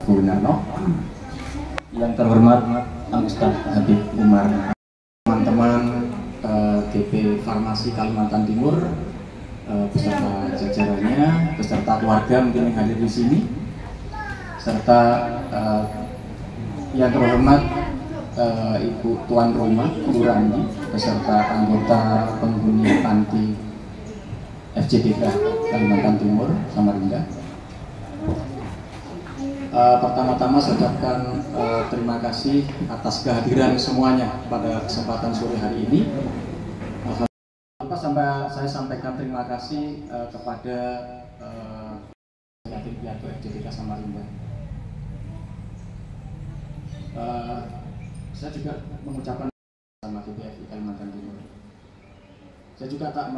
Bu Nano, yang terhormat Ustaz Habib Umar, teman-teman DP Farmasi Kalimantan Timur beserta jajarannya, beserta keluarga mungkin yang hadir di sini, serta yang terhormat Ibu Tuan Rumah Bu Randi beserta anggota penghuni panti FJDK Kalimantan Timur Samarinda. Pertama-tama saya ucapkan terima kasih atas kehadiran semuanya pada kesempatan sore hari ini. Saya sampaikan terima kasih kepada yatim piatu FJDK Samarinda. Saya juga mengucapkan sama GPFI Kalimantan Timur. Saya juga tak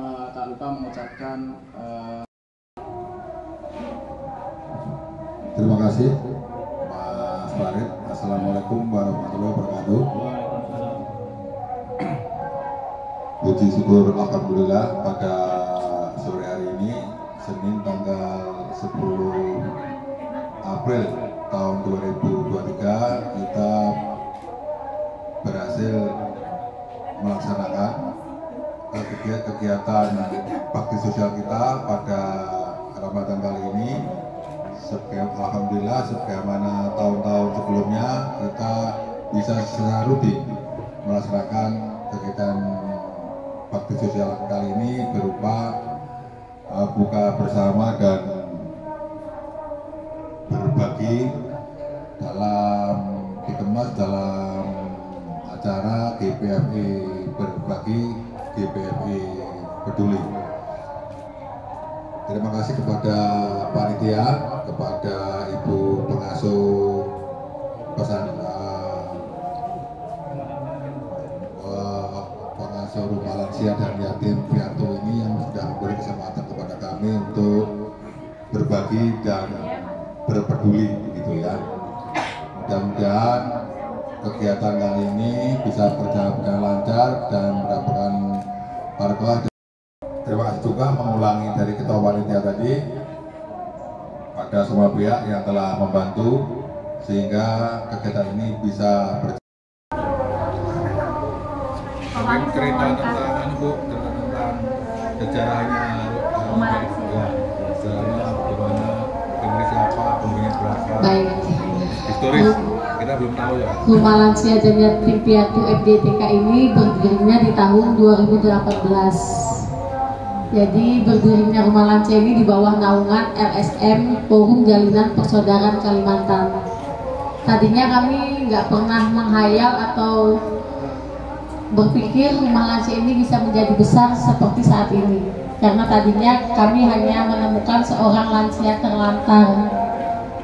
lupa mengucapkan terima kasih Mas Farid. Assalamualaikum warahmatullahi wabarakatuh. Puji syukur alhamdulillah pada sore hari ini Senin tanggal 10 April tahun 2023 kita berhasil melaksanakan kegiatan bakti sosial kita pada Ramadan kali ini. Alhamdulillah sebagaimana tahun-tahun sebelumnya kita bisa secara rutin melaksanakan kegiatan bakti sosial kali ini berupa buka bersama dan berbagi dikemas dalam acara GPFI berbagi, GPFI peduli. Terima kasih kepada panitia, kepada Ibu Pengasuh Pengasuh Rumah Lansia dan Yatim Piatu ini yang sudah memberi kesempatan kepada kami untuk berbagi dan berpeduli, begitu ya. Mudah-mudahan kegiatan kali ini bisa berjalan dengan lancar dan mendapatkan barokah. Terima kasih juga mengulangi dari ketua panitia tadi pada semua pihak yang telah membantu sehingga kegiatan ini bisa berjalan. Cerita tentang Bu, tentang sejarahnya sejarahnya bagaimana, pemilik siapa, pemilik berapa. Baik. Historis kita belum tahu ya. Rumah Lansia dan Yatim Piatu FJDK ini berdirinya di tahun 2018. Jadi berdirinya Rumah Lansia ini di bawah naungan LSM Forum Jalinan Persaudaraan Kalimantan. Tadinya kami nggak pernah menghayal atau berpikir Rumah Lansia ini bisa menjadi besar seperti saat ini. Karena tadinya kami hanya menemukan seorang lansia terlantar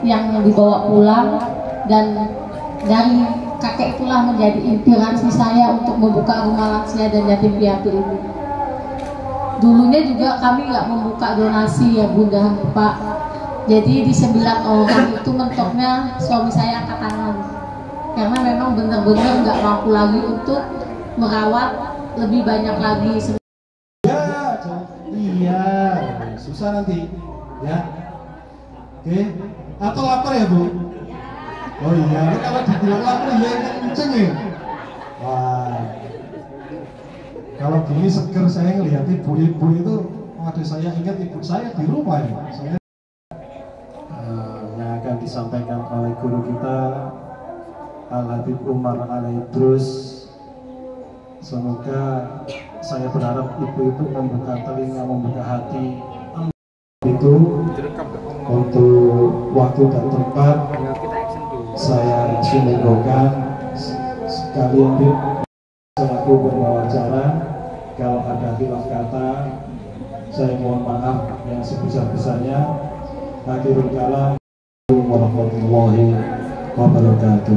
yang dibawa pulang, dan dari kakek itulah menjadi inspirasi saya untuk membuka Rumah Lansia dan Yatim Piatu ini. Dulunya juga kami nggak membuka donasi ya Bunda, Pak. Jadi di 9 orang itu mentoknya suami saya angkat tangan. Karena memang benar-benar nggak mampu lagi untuk merawat lebih banyak lagi. Ya, iya, susah nanti, ya. Oke, atau lapar ya Bu? Oh iya, kalau dibilang lapar ya kenceng ya. Wah. Kalau gini seger saya ngelihat ibu-ibu itu, waduh saya ingat ibu saya di rumah ya. Yang akan disampaikan oleh guru kita Al Habib Umar Al-Idrus. Semoga saya berharap ibu-ibu membuka telinga, membuka hati itu untuk waktu dan tempat. Saya sumberkan sekalian selaku berwawancara. Kalau ada khilaf kata, saya mohon maaf yang sebesar-besarnya. Akhirul kalam, warahmatullahi wabarakatuh.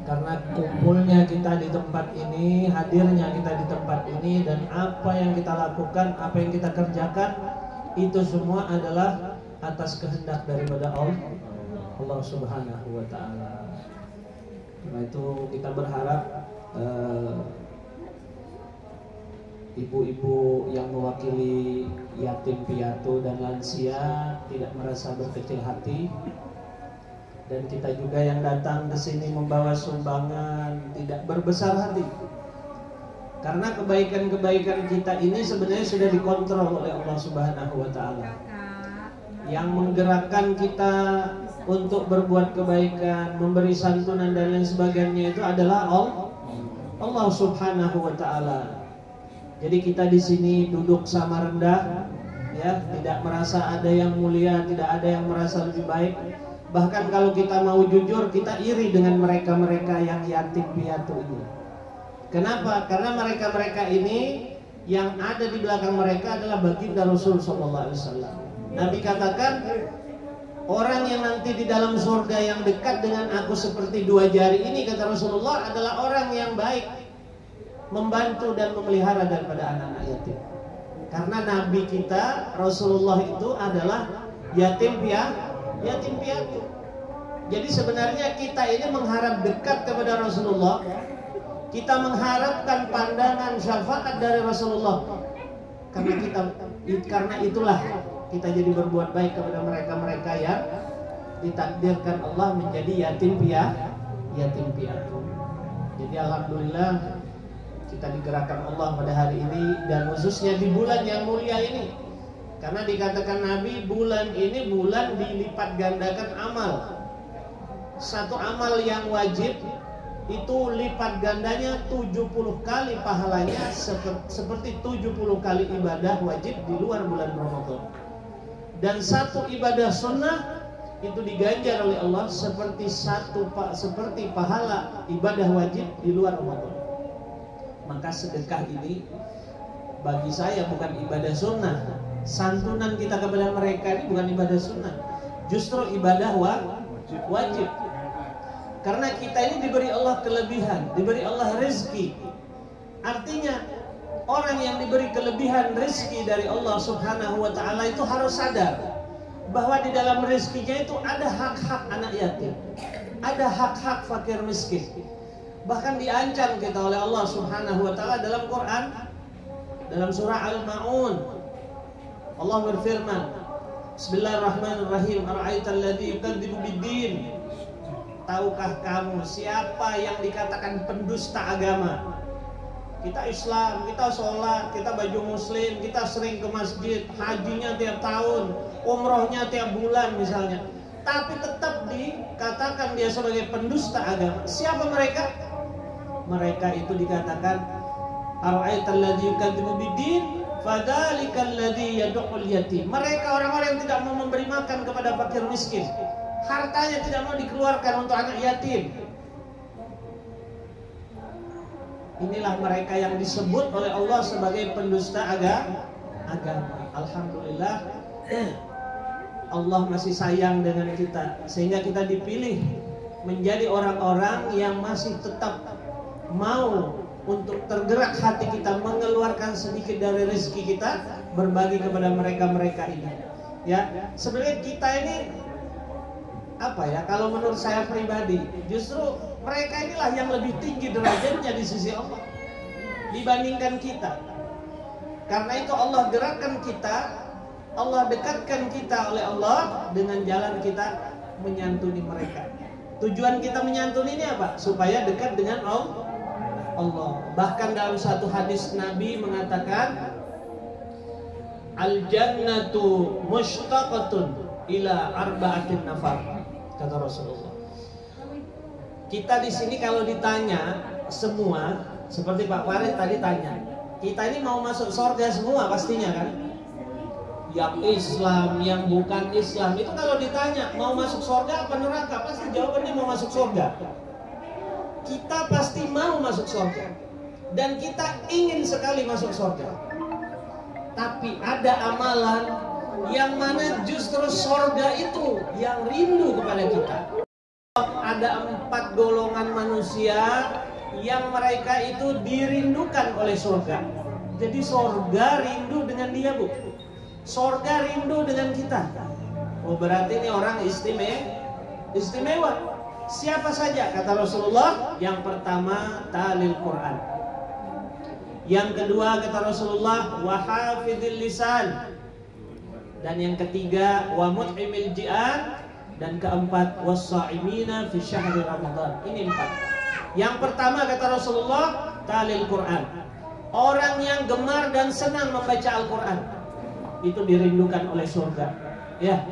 Karena kumpulnya kita di tempat ini, hadirnya kita di tempat ini, dan apa yang kita lakukan, apa yang kita kerjakan, itu semua adalah atas kehendak daripada Allah Subhanahu wa Ta'ala. Karena itu kita berharap ibu-ibu yang mewakili yatim piatu dan lansia tidak merasa berkecil hati, dan kita juga yang datang ke sini membawa sumbangan tidak berbesar hati, karena kebaikan-kebaikan kita ini sebenarnya sudah dikontrol oleh Allah Subhanahu wa Ta'ala. Yang menggerakkan kita untuk berbuat kebaikan, memberi santunan dan lain sebagainya itu adalah Allah Subhanahu wa Ta'ala. Jadi kita di sini duduk sama rendah, ya, tidak merasa ada yang mulia, tidak ada yang merasa lebih baik. Bahkan kalau kita mau jujur, kita iri dengan mereka-mereka yang yatim piatu ini. Kenapa? Karena mereka-mereka ini yang ada di belakang mereka adalah baginda Rasul sallallahu alaihi wasallam. Nabi katakan, orang yang nanti di dalam surga yang dekat dengan aku seperti dua jari ini, kata Rasulullah, adalah orang yang baik, membantu dan memelihara daripada anak-anak yatim. Karena Nabi kita Rasulullah itu adalah yatim piatu. Jadi sebenarnya kita ini mengharap dekat kepada Rasulullah. Kita mengharapkan pandangan syafaat dari Rasulullah. Karena itulah kita jadi berbuat baik kepada mereka-mereka yang ditakdirkan Allah menjadi yatim piatu. Jadi alhamdulillah kita digerakkan Allah pada hari ini, dan khususnya di bulan yang mulia ini. Karena dikatakan Nabi, bulan ini bulan dilipat gandakan amal. Satu amal yang wajib itu lipat gandanya 70 kali pahalanya, seperti 70 kali ibadah wajib di luar bulan Ramadan. Dan satu ibadah sunnah itu diganjar oleh Allah seperti pahala ibadah wajib di luar Ramadan. Maka sedekah ini bagi saya bukan ibadah sunnah. Santunan kita kepada mereka ini bukan ibadah sunnah, justru ibadah wajib. Karena kita ini diberi Allah kelebihan, diberi Allah rezeki. Artinya orang yang diberi kelebihan rezeki dari Allah Subhanahu wa Ta'ala itu harus sadar bahwa di dalam rezekinya itu ada hak-hak anak yatim, ada hak-hak fakir miskin. Bahkan diancam kita oleh Allah Subhanahu wa Ta'ala dalam Quran, dalam surah Al-Ma'un. Allah berfirman, Bismillahirrahmanirrahim, ara'aital ladzi yukadzibu bid-din. Tahukah kamu siapa yang dikatakan pendusta agama? Kita Islam, kita sholat, kita baju muslim, kita sering ke masjid, hajinya tiap tahun, umrohnya tiap bulan misalnya, tapi tetap dikatakan dia sebagai pendusta agama. Siapa mereka? Mereka itu dikatakan ara'aital ladzi yukadzibu bid-din fadzalikal ladzi yad'ul yatim. Mereka orang-orang yang tidak mau memberi makan kepada fakir miskin. Hartanya tidak mau dikeluarkan untuk anak yatim. Inilah mereka yang disebut oleh Allah sebagai pendusta agama. Alhamdulillah Allah masih sayang dengan kita, sehingga kita dipilih menjadi orang-orang yang masih tetap mau untuk tergerak hati kita mengeluarkan sedikit dari rezeki kita, berbagi kepada mereka-mereka ini. Ya, sebenarnya kita ini kalau menurut saya pribadi, justru mereka inilah yang lebih tinggi derajatnya di sisi Allah dibandingkan kita. Karena itu Allah gerakkan kita, Allah dekatkan kita oleh Allah dengan jalan kita menyantuni mereka. Tujuan kita menyantuni ini apa? Supaya dekat dengan Allah. Bahkan dalam satu hadis Nabi mengatakan, al-jannatu mushtaqatun ila arba'atin nafar, kata Rasulullah. Kita di sini kalau ditanya semua, seperti Pak Farid tadi tanya, kita ini mau masuk surga semua pastinya kan? Yang Islam, yang bukan Islam, itu kalau ditanya mau masuk surga apa neraka, pasti jawabannya mau masuk surga. Kita pasti mau masuk surga, dan kita ingin sekali masuk surga. Tapi ada amalan yang mana justru surga itu yang rindu kepada kita. Ada 4 golongan manusia yang mereka itu dirindukan oleh surga. Jadi surga rindu dengan dia, Bu. Surga rindu dengan kita. Oh, berarti ini orang istimewa. Siapa saja? Kata Rasulullah, yang pertama talil Quran. Yang kedua kata Rasulullah, wa hafidhil lisan. Dan yang ketiga, wa mut'imil ji'an. Dan keempat, was-sha'imina fi syahri Ramadan. Ini 4. Yang pertama kata Rasulullah, talil Quran. Orang yang gemar dan senang membaca Al-Quran itu dirindukan oleh surga. Ya.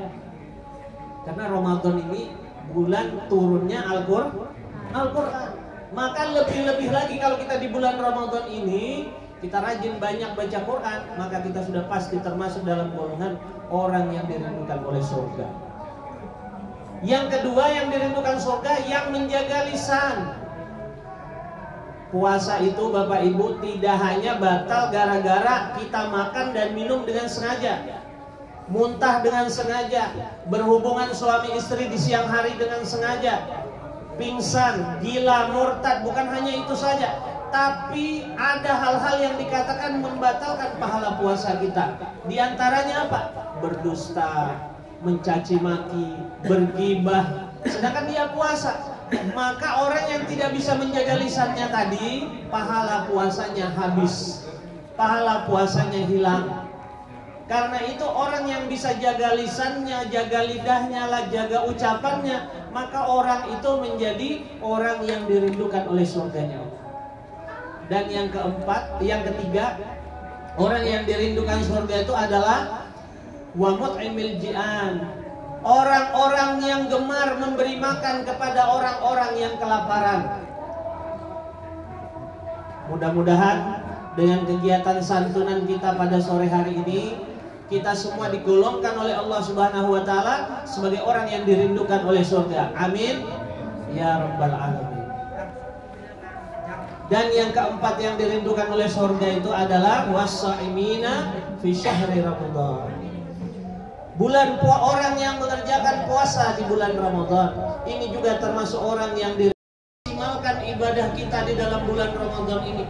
Karena Ramadan ini bulan turunnya Al-Quran. Maka lebih-lebih lagi kalau kita di bulan Ramadan ini kita rajin banyak baca Quran, maka kita sudah pasti termasuk dalam golongan orang yang dirindukan oleh surga. Yang kedua yang dirindukan surga, yang menjaga lisan. Puasa itu Bapak Ibu tidak hanya batal gara-gara kita makan dan minum dengan sengaja, muntah dengan sengaja, berhubungan suami istri di siang hari dengan sengaja, pingsan, gila, murtad. Bukan hanya itu saja, tapi ada hal-hal yang dikatakan membatalkan pahala puasa kita. Di antaranya apa? Berdusta, mencaci maki, bergibah, sedangkan dia puasa. Maka orang yang tidak bisa menjaga lisannya tadi, pahala puasanya habis, pahala puasanya hilang. Karena itu orang yang bisa jaga lisannya, jaga lidahnya, jaga ucapannya, maka orang itu menjadi orang yang dirindukan oleh surganya. Dan yang ketiga, orang yang dirindukan surga itu adalah wa mut'imil ji'an. Orang-orang yang gemar memberi makan kepada orang-orang yang kelaparan. Mudah-mudahan dengan kegiatan santunan kita pada sore hari ini, kita semua digolongkan oleh Allah Subhanahu wa taala sebagai orang yang dirindukan oleh surga. Amin ya rabbal alamin. Dan yang keempat yang dirindukan oleh surga itu adalah was-sha'imina fi syahri Ramadan. Orang yang mengerjakan puasa di bulan Ramadan ini juga termasuk orang yang dimaksimalkan ibadah kita di dalam bulan Ramadan ini.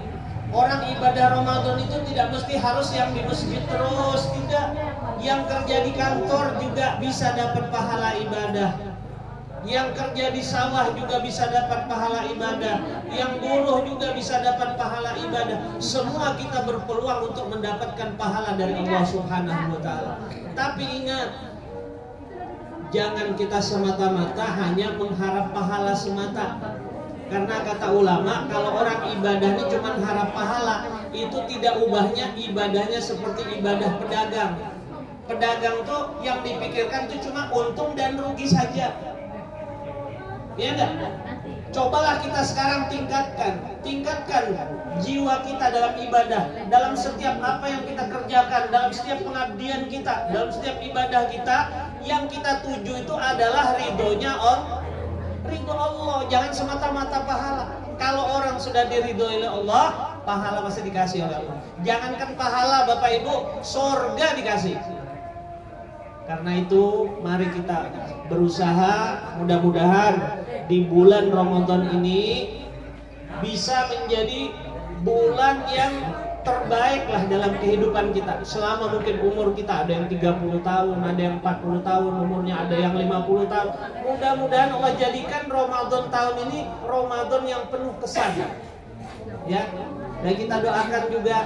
Orang ibadah Ramadan itu tidak mesti harus yang di masjid terus, tidak. Yang kerja di kantor juga bisa dapat pahala ibadah. Yang kerja di sawah juga bisa dapat pahala ibadah. Yang buruh juga bisa dapat pahala ibadah. Semua kita berpeluang untuk mendapatkan pahala dari Allah Subhanahu wa taala. Tapi ingat, jangan kita semata-mata hanya mengharap pahala semata. Karena kata ulama, kalau orang ibadahnya cuma harap pahala, itu tidak ubahnya ibadahnya seperti ibadah pedagang. Pedagang tuh yang dipikirkan tuh cuma untung dan rugi saja. Ya enggak? Cobalah kita sekarang tingkatkan jiwa kita dalam ibadah, dalam setiap apa yang kita kerjakan, dalam setiap pengabdian kita, dalam setiap ibadah kita. Yang kita tuju itu adalah ridhonya ridho Allah, jangan semata-mata pahala. Kalau orang sudah diridhoi oleh Allah, pahala pasti dikasih oleh Allah. Jangankan pahala Bapak Ibu, surga dikasih. Karena itu mari kita berusaha, mudah-mudahan di bulan Ramadan ini bisa menjadi bulan yang terbaiklah dalam kehidupan kita. Selama mungkin umur kita, ada yang 30 tahun, ada yang 40 tahun umurnya, ada yang 50 tahun. Mudah-mudahan Allah jadikan Ramadan tahun ini Ramadan yang penuh kesan. Ya. Dan kita doakan juga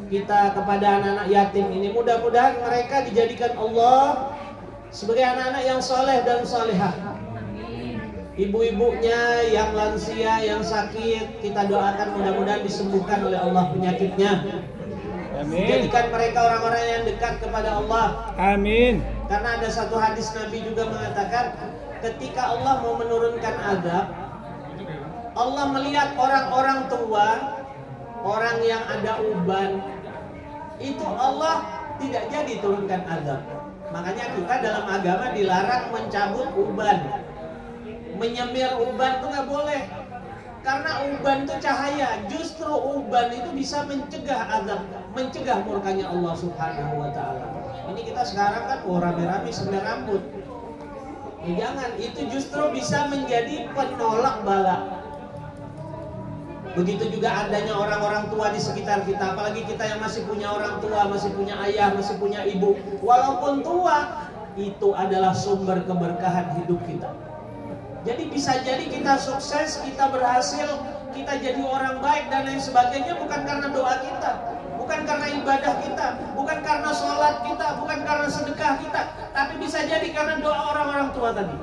kita kepada anak-anak yatim ini, mudah-mudahan mereka dijadikan Allah sebagai anak-anak yang soleh dan solehah. Ibu-ibunya yang lansia, yang sakit, kita doakan mudah-mudahan disembuhkan oleh Allah penyakitnya. Amin. Jadikan mereka orang-orang yang dekat kepada Allah. Amin. Karena ada satu hadis Nabi juga mengatakan, ketika Allah mau menurunkan azab, Allah melihat orang-orang tua, orang yang ada uban, itu Allah tidak jadi turunkan azab. Makanya kita dalam agama dilarang mencabut uban. Menyemir uban itu nggak boleh, karena uban itu cahaya. Justru uban itu bisa mencegah azab, mencegah murkanya Allah Subhanahu wa taala. Ini kita sekarang kan rame-rame semir rambut. Jangan, itu justru bisa menjadi penolak bala. Begitu juga adanya orang-orang tua di sekitar kita, apalagi kita yang masih punya orang tua, masih punya ayah, masih punya ibu. Walaupun tua, itu adalah sumber keberkahan hidup kita. Jadi bisa jadi kita sukses, kita berhasil, kita jadi orang baik dan lain sebagainya bukan karena doa kita, bukan karena ibadah kita, bukan karena sholat kita, bukan karena sedekah kita, tapi bisa jadi karena doa orang-orang tua tadi.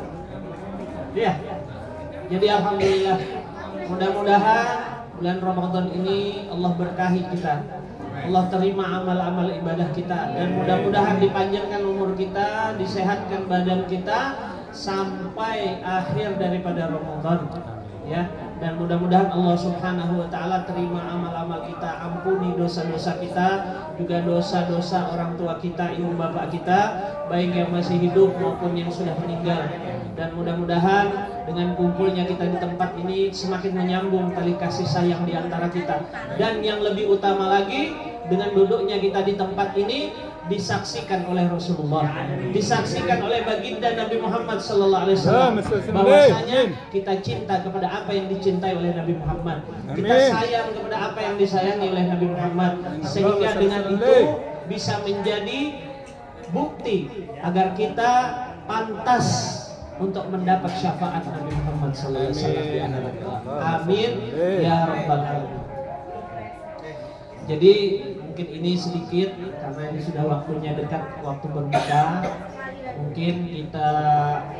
Ya. Jadi alhamdulillah, mudah-mudahan bulan Ramadan ini Allah berkahi kita, Allah terima amal-amal ibadah kita, dan mudah-mudahan dipanjangkan umur kita, disehatkan badan kita sampai akhir daripada Ramadan, ya. Dan mudah-mudahan Allah Subhanahu wa taala terima amal-amal kita, ampuni dosa-dosa kita, juga dosa-dosa orang tua kita, ibu bapak kita, baik yang masih hidup maupun yang sudah meninggal. Dan mudah-mudahan dengan kumpulnya kita di tempat ini semakin menyambung tali kasih sayang di antara kita. Dan yang lebih utama lagi, dengan duduknya kita di tempat ini disaksikan oleh Rasulullah, disaksikan oleh baginda Nabi Muhammad SAW, bahwasanya kita cinta kepada apa yang dicintai oleh Nabi Muhammad, kita sayang kepada apa yang disayangi oleh Nabi Muhammad, sehingga dengan itu bisa menjadi bukti agar kita pantas untuk mendapat syafaat Nabi Muhammad SAW di akhirat. Amin ya rabbal alamin. Jadi mungkin ini sedikit karena ini sudah waktunya dekat waktu berbuka. Mungkin kita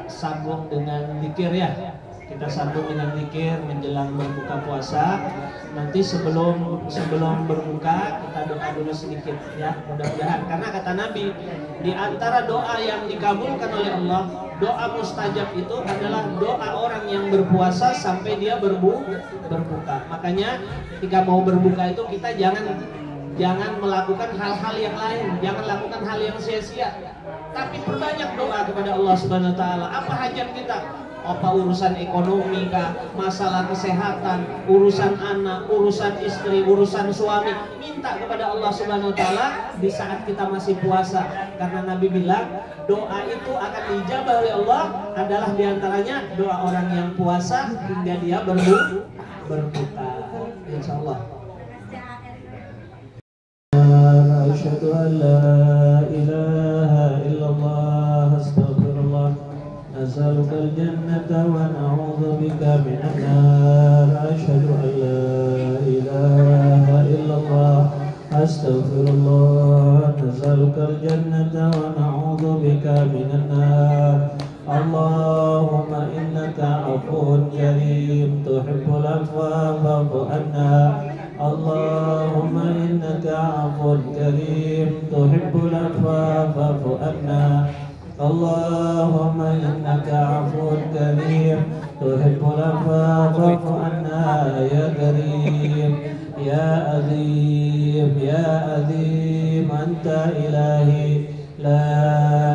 sambung dengan zikir ya. Kita sambung dengan zikir menjelang berbuka puasa. Nanti sebelum berbuka kita doa dulu sedikit ya. Mudah-mudahan, karena kata Nabi, di antara doa yang dikabulkan oleh Allah, doa mustajab itu adalah doa orang yang berpuasa sampai dia berbuka. Makanya ketika mau berbuka itu kita jangan melakukan hal-hal yang lain, jangan lakukan hal yang sia-sia, tapi perbanyak doa kepada Allah Subhanahu wa taala. Apa hajat kita? Apa urusan ekonomi kah, masalah kesehatan, urusan anak, urusan istri, urusan suami, minta kepada Allah Subhanahu wa taala di saat kita masih puasa. Karena Nabi bilang doa itu akan dijabah oleh Allah adalah diantaranya doa orang yang puasa hingga dia berbuka. Insyaallah. Asyhadu an la ilaha illallah astaghfirullah nas'aluka al-jannata wa na'udzu bika minan nar. Asyhadu an la ilaha illallah astaghfirullah nas'aluka al-jannata wa na'udzu bika minan nar. Allahumma innaka 'afuwwun karim tuhibbul 'afwa fa'fu 'anna. Allahumma innaka 'afuwwun karim tuhibbul 'afwa fa'fu 'anna. Allahumma innaka 'afuwwun karim tuhibbul 'afwa fa'fu 'anna ya karim ya azim ya azim anta ilahi la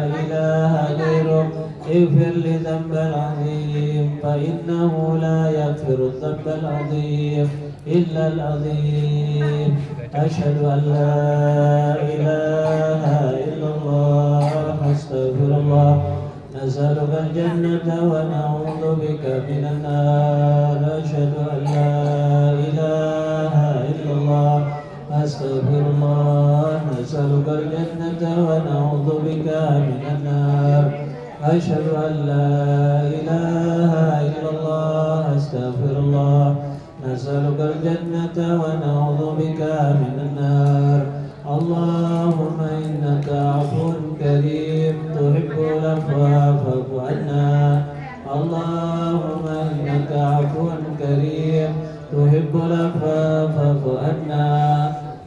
ilaha ghairuk اغفر لي ذنب العظيم فإنه لا يغفر الذنب العظيم إلا العظيم. أشهد أن لا إله إلا الله أستغفر الله نسألك الجنة ونعوذ بك من النار. أشهد أن لا إله إلا الله أستغفر الله نسألك الجنة ونعوذ بك من النار. أشهد أن لا إله إلا الله أستغفر الله نسألك الجنة ونعوذ بك من النار. اللهم إنك عفو كريم تحب العفو فاعف عنا. اللهم إنك عفو كريم تحب العفو فاعف عنا.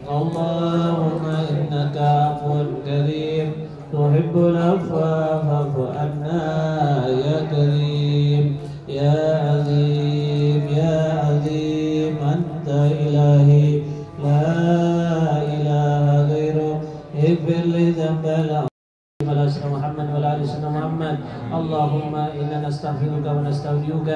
اللهم إنك عفو كريم تحب العفو فاعف عنا يا كريم يا عظيم يا عظيم أنت إلهي لا إله غيرك اغفر لي ذنب العظيم على سيدنا محمد وعلى آل سيدنا محمد. اللهم إنا نستغفرك ونستودعك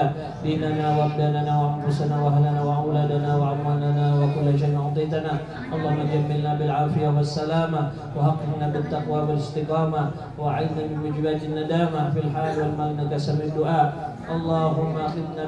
ديننا وأبداننا وأنفسنا وأهلنا وأولادنا وأموالنا وكل شيء أعطيتنا. اللهم جملنا بالعافية والسلامة وحققنا بالتقوى والاستقامة وأعذنا من موجبات الندامة في الحال والمال إنك سميع الدعاء. اللهم أخذنا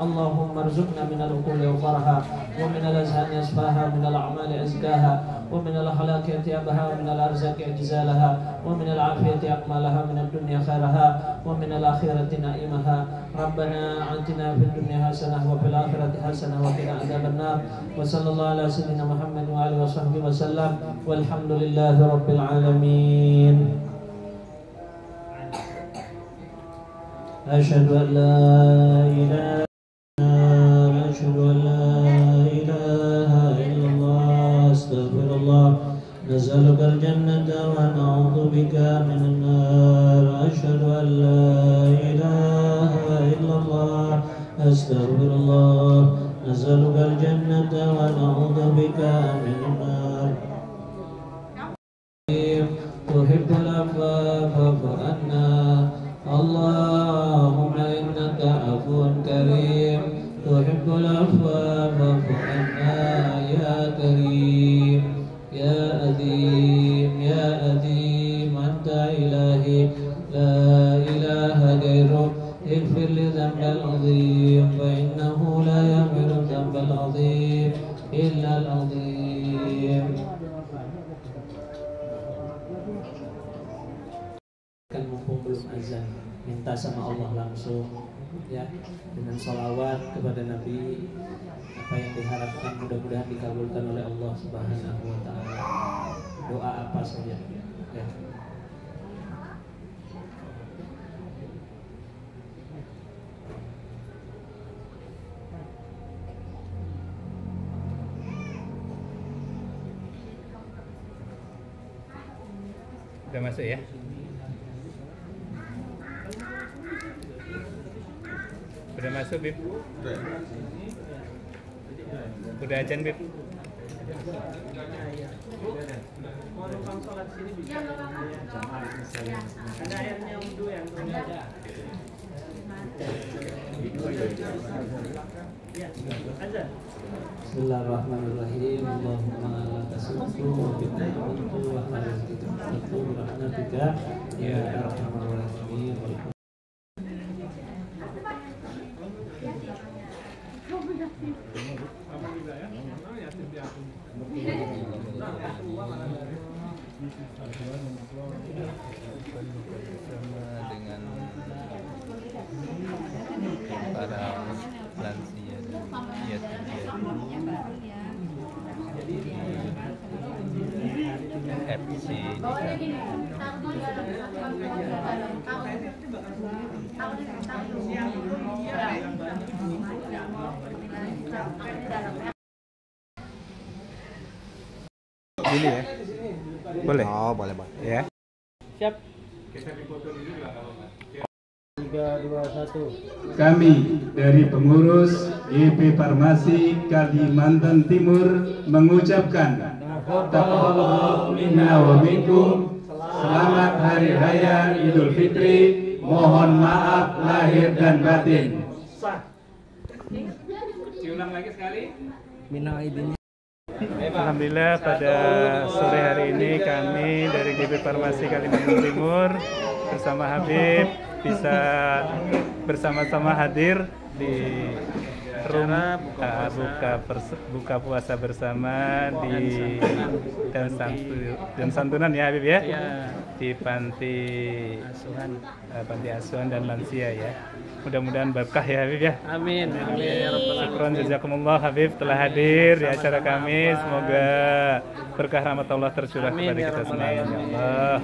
اللهم ارزقنا من العقول وفرها ومن الأذهان أصفاها ومن الأعمال أزكاها ومن الأخلاق أطيبها ومن الأرزاق أجزالها ومن العافية أكملها من الدنيا خيرها ومن الآخرة نعيمها ربنا آتنا في الدنيا حسنة وفي الآخرة حسنة وقنا عذاب النار وصلى الله على سيدنا محمد وآله وصحبه وسلم والحمد لله رب العالمين. أشهد أن لا إله إلا الله أستغفر الله نسألك الجنة ونعوذ بك من النار أشهد أن لا إله إلا الله أستغفر الله نسألك الجنة ونعوذ بك من النار تحب العفو فاعف عنا اللهم إنك عفو كريم تحب العفو فاعف عنا يا كريم يا أديم يا أديم أنت إلهي لا إله غيرك اغفر لي ذنب العظيم فإنه لا يغفر الذنب العظيم إلا العظيم. Kan mumpung belum azan, minta sama Allah langsung ya dengan sholawat kepada Nabi. Apa yang diharapkan mudah-mudahan dikabulkan oleh Allah Subhanahu wa taala. Doa apa saja ya. Udah masuk ya? Udah masuk, Bib? Udah ajan, Bib? Ada ayatnya wudhu yang ada. Bismillahirrahmanirrahim. Allahumma la tasuddu wa bi'na kuntu wa harizkitu wa rahmatika ya arhamar rahimin. Dengan para lansia dan FC ini ya? Boleh? Oh, boleh. Ya. Siap. 3, 2, 1. Kami dari pengurus YP Farmasi Kalimantan Timur mengucapkan taqabbalallahu minna wa minkum. Selamat Hari Raya Idul Fitri. Mohon maaf lahir dan batin. Diulang lagi sekali. Minal aidin. Alhamdulillah pada sore hari ini kami dari YP Farmasi Kalimantan Timur bersama Habib bisa bersama-sama hadir di rumah buka puasa bersama di dan santunan ya Habib ya, di panti asuhan dan lansia ya. Mudah-mudahan berkah ya Habib ya. Amin. Syukron jazakumullah Habib telah hadir di acara kami. Semoga berkah rahmat Allah tercurah kepada kita semua ya Allah.